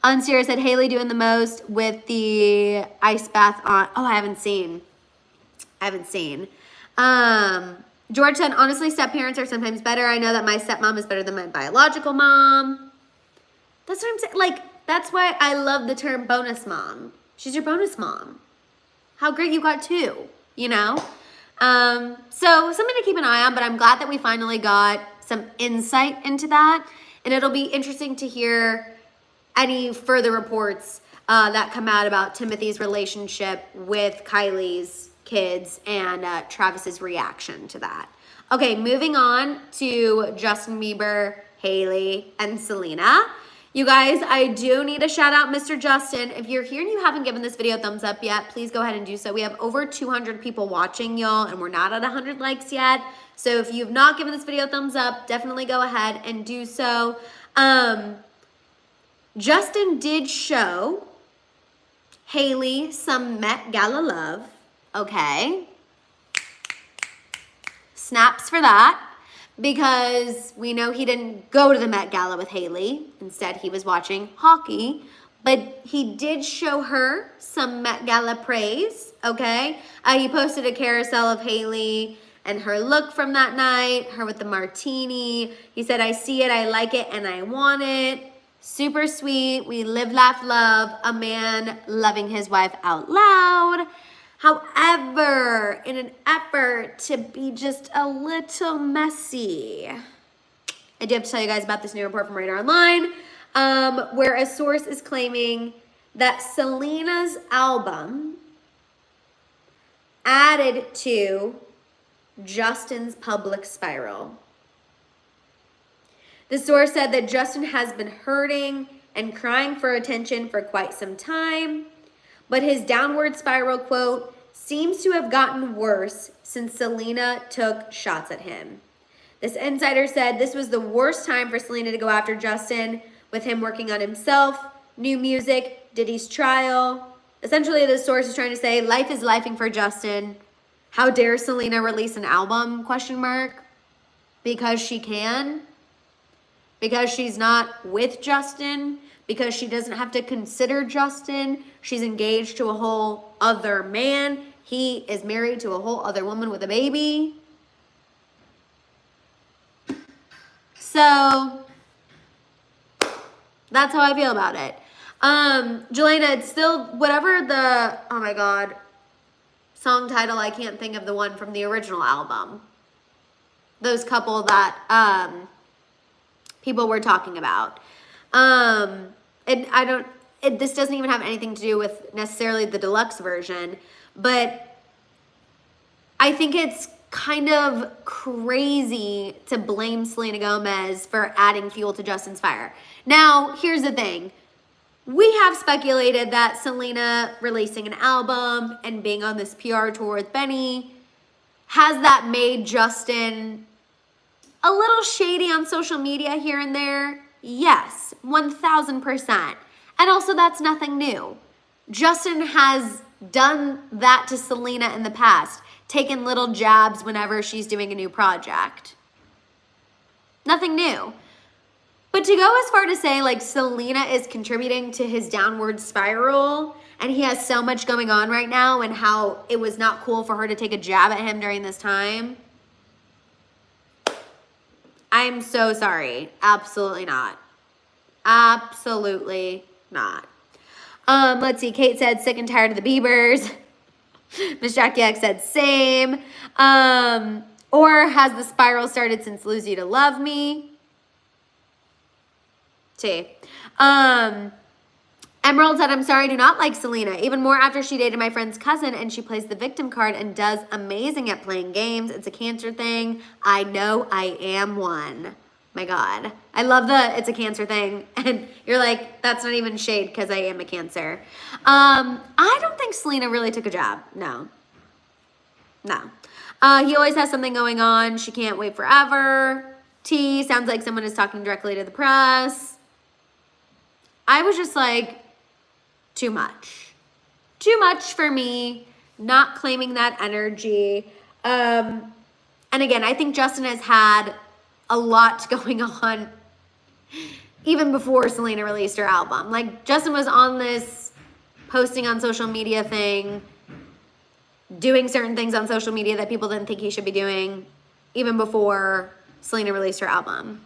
Unsierra said, Haley doing the most with the ice bath on. Oh, I haven't seen. George said, honestly, step-parents are sometimes better. I know that my stepmom is better than my biological mom. That's what I'm saying. Like, that's why I love the term bonus mom. She's your bonus mom. How great you got two, you know? So something to keep an eye on, but I'm glad that we finally got some insight into that. And it'll be interesting to hear any further reports that come out about Timothy's relationship with Kylie's kids and Travis's reaction to that. Okay, moving on to Justin Bieber, Haley, and Selena. You guys, I do need to shout out Mr. Justin. If you're here and you haven't given this video a thumbs up yet, please go ahead and do so. We have over 200 people watching, y'all, and we're not at 100 likes yet. So if you've not given this video a thumbs up, definitely go ahead and do so. Justin did show Haley some Met Gala love. Okay. Snaps for that, because we know he didn't go to the Met Gala with Haley. Instead, he was watching hockey. But he did show her some Met Gala praise, okay? He posted a carousel of Haley and her look from that night, her with the martini. He said, I see it, I like it, and I want it. Super sweet. We live, laugh, love. A man loving his wife out loud. However, in an effort to be just a little messy, I do have to tell you guys about this new report from Radar Online, where a source is claiming that Selena's album added to Justin's public spiral. The source said that Justin has been hurting and crying for attention for quite some time, but his downward spiral, quote, seems to have gotten worse since Selena took shots at him. This insider said this was the worst time for Selena to go after Justin, with him working on himself, new music, Diddy's trial. Essentially, the source is trying to say life is lifing for Justin. How dare Selena release an album, question mark? because she can, because she's not with Justin, because she doesn't have to consider Justin. She's engaged to a whole other man. He is married to a whole other woman with a baby. So that's how I feel about it. Jelena, it's still whatever the, oh my God, song title, I can't think of the one from the original album. Those couple that people were talking about. And this doesn't even have anything to do with necessarily the deluxe version, but I think it's kind of crazy to blame Selena Gomez for adding fuel to Justin's fire. Now, here's the thing. We have speculated that Selena releasing an album and being on this PR tour with Benny, has that made Justin a little shady on social media here and there? Yes, 1000%. And also, that's nothing new. Justin has done that to Selena in the past, taken little jabs whenever she's doing a new project. Nothing new. But to go as far to say, like, Selena is contributing to his downward spiral and he has so much going on right now and how it was not cool for her to take a jab at him during this time, I'm so sorry. Absolutely not. Absolutely not. Let's see. Kate said, sick and tired of the Biebers. Miss Jackie X said, same. Or has the spiral started since Lose You to Love Me? See. Emerald said, I'm sorry, I do not like Selena. Even more after she dated my friend's cousin and she plays the victim card and does amazing at playing games. It's a Cancer thing. I know I am one. My God. I love the it's a Cancer thing. And you're like, that's not even shade because I am a Cancer. I don't think Selena really took a job. No. No. He always has something going on. She can't wait forever. T sounds like someone is talking directly to the press. I was just like, too much. Too much for me. Not claiming that energy. And again, I think Justin has had a lot going on even before Selena released her album. Like, Justin was on this posting on social media thing, doing certain things on social media that people didn't think he should be doing even before Selena released her album.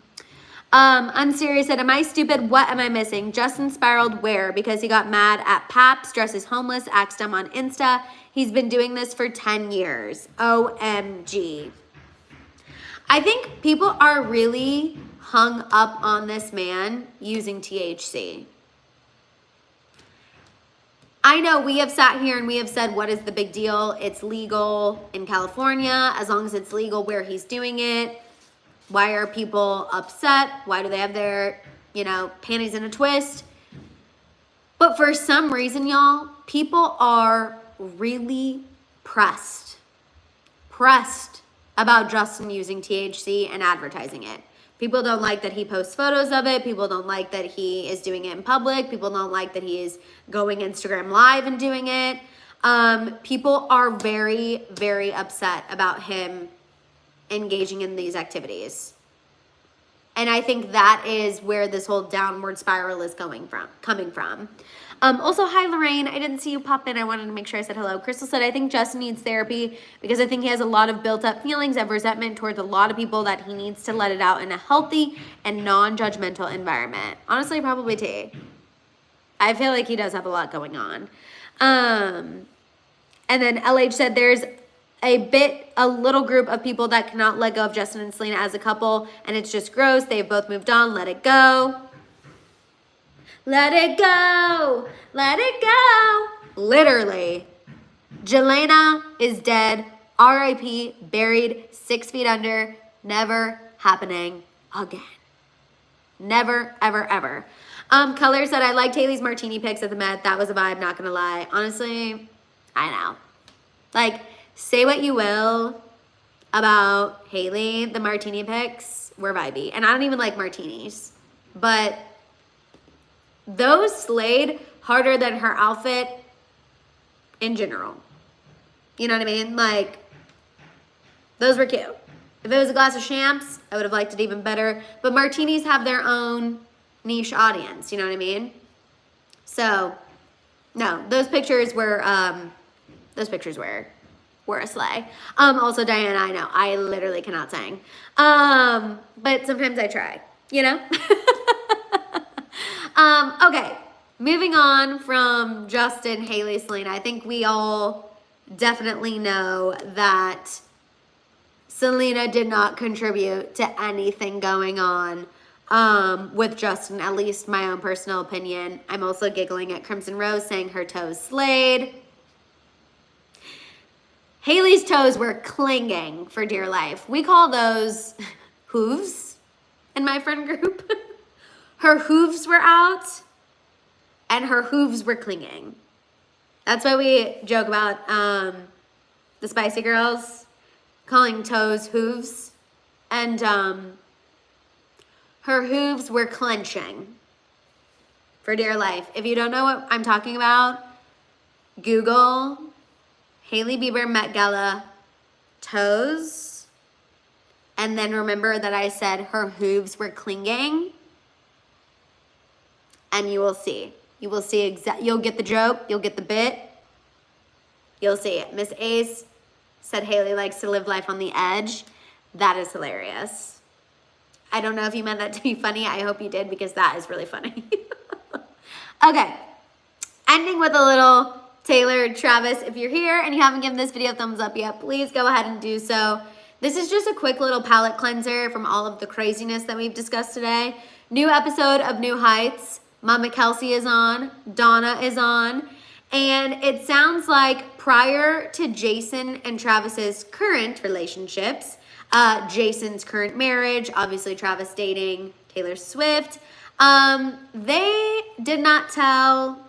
I'm serious. Said, am I stupid? What am I missing? Justin spiraled where? Because he got mad at Paps, dresses homeless, acts dumb on Insta. He's been doing this for 10 years. OMG. I think people are really hung up on this man using THC. I know we have sat here and we have said, what is the big deal? It's legal in California. As long as it's legal where he's doing it. Why are people upset? Why do they have their, panties in a twist? But for some reason, y'all, people are really pressed about Justin using THC and advertising it. People don't like that he posts photos of it. People don't like that he is doing it in public. People don't like that he is going Instagram Live and doing it. People are very, very upset about him engaging in these activities. And I think that is where this whole downward spiral is coming from. Also, hi, Lorraine. I didn't see you pop in. I wanted to make sure I said hello. Crystal said, I think Justin needs therapy because I think he has a lot of built up feelings of resentment towards a lot of people that he needs to let it out in a healthy and non-judgmental environment. Honestly, probably T. I feel like he does have a lot going on. And then LH said there's a little group of people that cannot let go of Justin and Selena as a couple, and it's just gross. They've both moved on. Let it go. Let it go. Let it go. Literally. Jelena is dead. R.I.P. Buried 6 feet under. Never happening again. Never, ever, ever. Color said, I liked Haley's martini pics at the Met. That was a vibe, not gonna lie. Honestly, I know. Like, say what you will about Haley, the martini pics were vibey. And I don't even like martinis. But those slayed harder than her outfit in general. You know what I mean? Like, those were cute. If it was a glass of champs, I would have liked it even better. But martinis have their own niche audience, you know what I mean? So, no, those pictures were a sleigh. Also, Diana, I know, I literally cannot sing. But sometimes I try, you know? Okay, moving on from Justin, Hailey, Selena. I think we all definitely know that Selena did not contribute to anything going on with Justin, at least my own personal opinion. I'm also giggling at Crimson Rose saying her toes slayed. Hailey's toes were clinging for dear life. We call those hooves in my friend group. Her hooves were out and her hooves were clinging. That's why we joke about the Spicy Girls calling toes hooves. And her hooves were clenching for dear life. If you don't know what I'm talking about, Google Hailey Bieber Met Gala toes. And then remember that I said her hooves were clinging. And you will see. You will see you'll get the joke, you'll get the bit. You'll see it. Miss Ace said Hailey likes to live life on the edge. That is hilarious. I don't know if you meant that to be funny. I hope you did, because that is really funny. Okay. Ending with a little Taylor, Travis. If you're here and you haven't given this video a thumbs up yet, please go ahead and do so. This is just a quick little palate cleanser from all of the craziness that we've discussed today. New episode of New Heights. Mama Kelsey is on. Donna is on. And it sounds like prior to Jason and Travis's current relationships, Jason's current marriage, obviously Travis dating Taylor Swift, they did not tell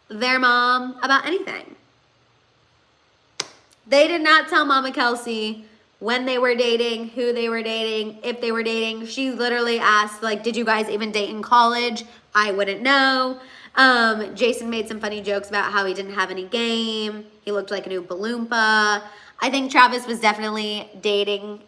their mom about anything. They did not tell Mama Kelsey when they were dating, who they were dating, if they were dating. She literally asked, like, did you guys even date in college? I wouldn't know. Jason made some funny jokes about how he didn't have any game. He looked like an Oompa Loompa. I think Travis was definitely dating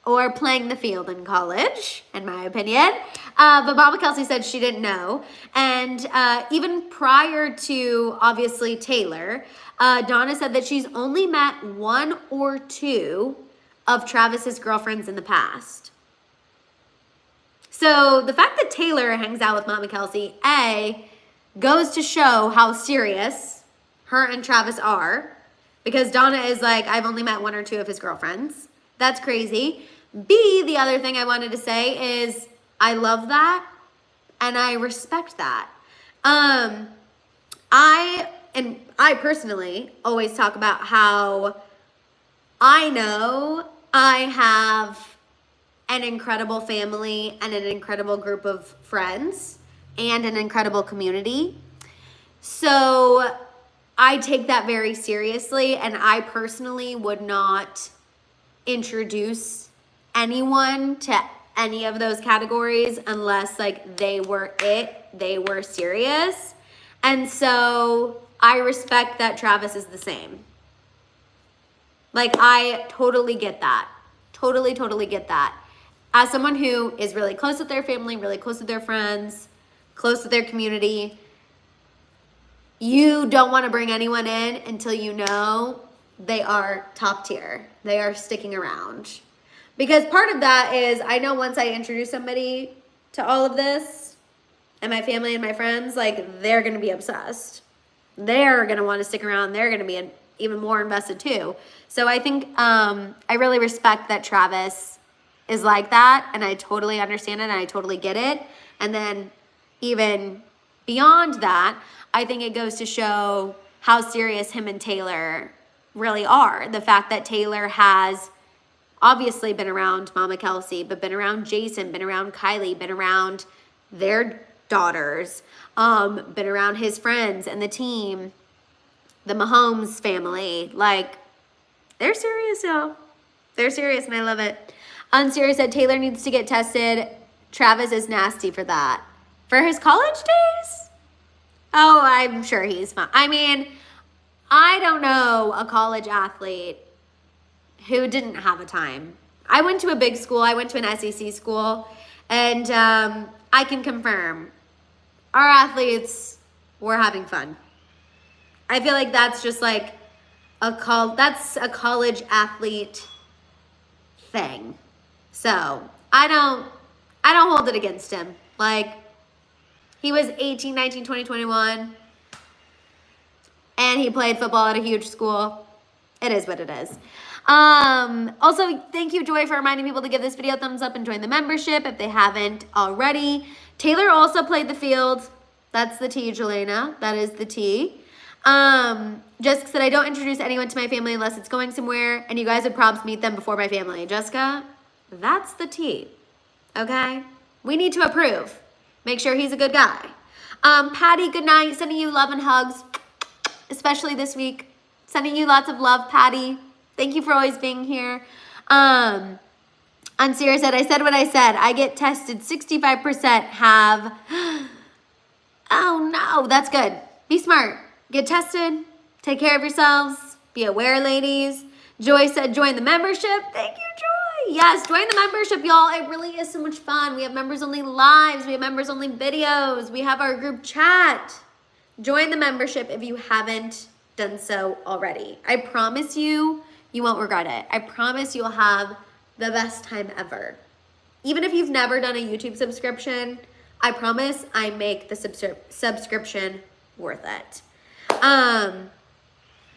or playing the field in college, in my opinion. But Mama Kelsey said she didn't know. And even prior to, obviously, Taylor, Donna said that she's only met one or two of Travis's girlfriends in the past. So the fact that Taylor hangs out with Mama Kelsey, A, goes to show how serious her and Travis are. Because Donna is like, I've only met one or two of his girlfriends. That's crazy. B, the other thing I wanted to say is I love that and I respect that. I personally always talk about how I know I have an incredible family and an incredible group of friends and an incredible community. So I take that very seriously, and I personally would not introduce anyone to any of those categories unless like they were serious. And so I respect that Travis is the same. Like, I totally get that. Totally get that. As someone who is really close with their family, really close with their friends, close with their community, you don't want to bring anyone in until you know they are top tier. They are sticking around. Because part of that is, I know once I introduce somebody to all of this, and my family and my friends, like, they're going to be obsessed. They're going to want to stick around. They're going to be even more invested too. So I think I really respect that Travis is like that, and I totally understand it, and I totally get it. And then even beyond that, I think it goes to show how serious him and Taylor really are. The fact that Taylor has obviously been around Mama Kelsey, but been around Jason, been around Kylie, been around their daughters, been around his friends and the team, the Mahomes family. Like, they're serious, y'all. They're serious, and I love it. Unserious said Taylor needs to get tested. Travis is nasty for that. For his college days? Oh, I'm sure he's fine. I mean, I don't know a college athlete who didn't have a time. I went to a big school. I went to an SEC school, and I can confirm our athletes were having fun. I feel like that's just like that's a college athlete thing. So I don't hold it against him. Like, he was 18, 19, 20, 21, and he played football at a huge school. It is what it is. Also, thank you, Joy, for reminding people to give this video a thumbs up and join the membership if they haven't already. Taylor also played the field. That's the T, Jelena. That is the T. Jessica said, I don't introduce anyone to my family unless it's going somewhere, and you guys would probs meet them before my family. Jessica, that's the T. Okay? We need to approve. Make sure he's a good guy. Patty, good night. Sending you love and hugs, especially this week. Sending you lots of love, Patty. Thank you for always being here. Unsira said, I said what I said. I get tested. 65% have... Oh, no. That's good. Be smart. Get tested. Take care of yourselves. Be aware, ladies. Joy said, join the membership. Thank you, Joy. Yes, join the membership, y'all. It really is so much fun. We have members-only lives. We have members-only videos. We have our group chat. Join the membership if you haven't done so already. I promise you, you won't regret it. I promise you'll have the best time ever. Even if you've never done a YouTube subscription, I promise I make the subscription worth it.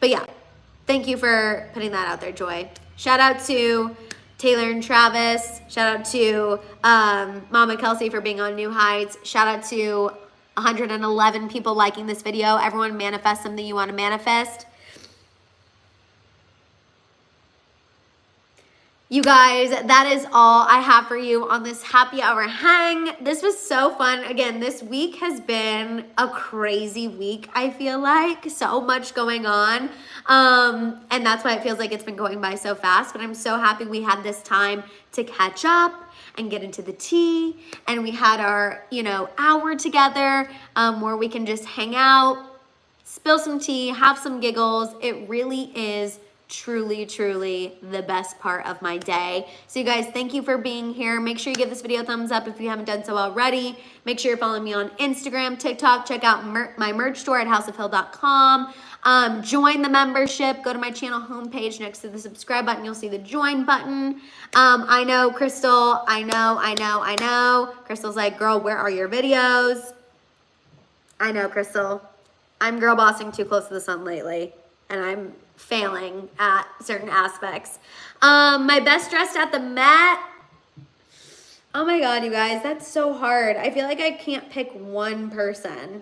But yeah, thank you for putting that out there, Joy. Shout out to Taylor and Travis. Shout out to Mama Kelsey for being on New Heights. Shout out to 111 people liking this video. Everyone manifest something you want to manifest. You guys, that is all I have for you on this happy hour hang. This was so fun. Again, this week has been a crazy week, I feel like. So much going on. And that's why it feels like it's been going by so fast. But I'm so happy we had this time to catch up and get into the tea. And we had our, hour together where we can just hang out, spill some tea, have some giggles. It really is truly, truly the best part of my day. So you guys, thank you for being here. Make sure you give this video a thumbs up if you haven't done so already. Make sure you're following me on Instagram, TikTok. Check out my merch store at houseofhill.com. Join the membership. Go to my channel homepage next to the subscribe button. You'll see the join button. I know, Crystal. I know. Crystal's like, girl, where are your videos? I know, Crystal. I'm girl bossing too close to the sun lately, and I'm failing at certain aspects. My best dressed at the Met. Oh my God, you guys, that's so hard. I feel like I can't pick one person.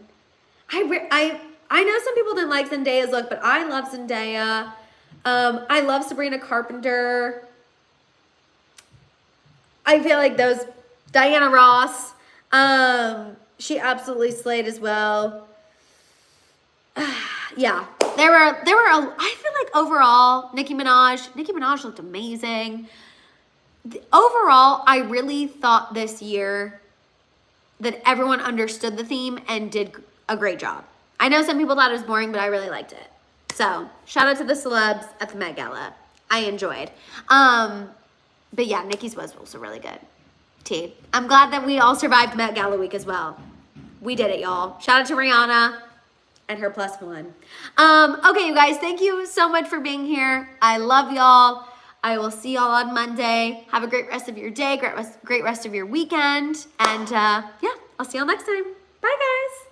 I know some people didn't like Zendaya's look, but I love Zendaya. I love Sabrina Carpenter. I feel like Diana Ross. She absolutely slayed as well. Yeah, there were I feel like overall, Nicki Minaj looked amazing. Overall, I really thought this year that everyone understood the theme and did a great job. I know some people thought it was boring, but I really liked it. So, shout out to the celebs at the Met Gala. I enjoyed. But yeah, Nicki's was also really good. T. I'm glad that we all survived Met Gala week as well. We did it, y'all. Shout out to Rihanna and her +1. Okay, you guys, thank you so much for being here. I love y'all. I will see y'all on Monday. Have a great rest of your day, great rest of your weekend. And yeah, I'll see y'all next time. Bye, guys.